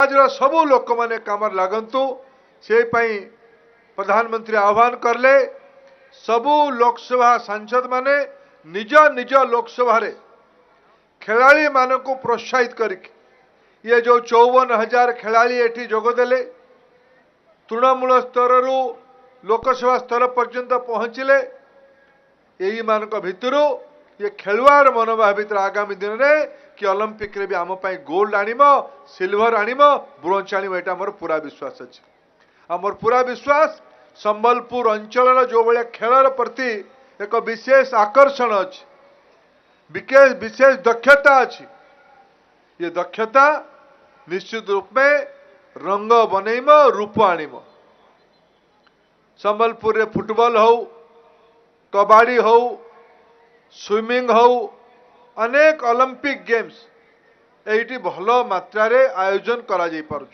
समाजर सबू लोक मैंने काम लगंतु से प्रधानमंत्री आह्वान करले सबू लोकसभा सांसद माने निज निज लोकसभा रे खेलाड़ी मान को प्रोत्साहित करके ये जो 54,000 खेलाड़ी एठी जोगदेले तृणमूल स्तर लोकसभा स्तर पर्यंत पहुँचले यही मान भितर ये खेलुआर मनोभाव भर आगामी दिन में कि ओलंपिक रे भी आम गोल्ड आनिम सिल्वर आनिम ब्रोंज आनिम यहाँ मोर पूरा विश्वास अच्छे मोर पूरा विश्वास संबलपुर अंचल जो भाया खेल प्रति एक विशेष आकर्षण अच्छी विशेष दक्षता अच्छी ये दक्षता निश्चित रूप में रंग बनईम रूप आनिम संबलपुर रे फुटबॉल हो कबाड़ी हो स्विमिंग हो अनेक ओलंपिक गेम्स एटी भल मात्रा रे आयोजन करा जाई पारुछ।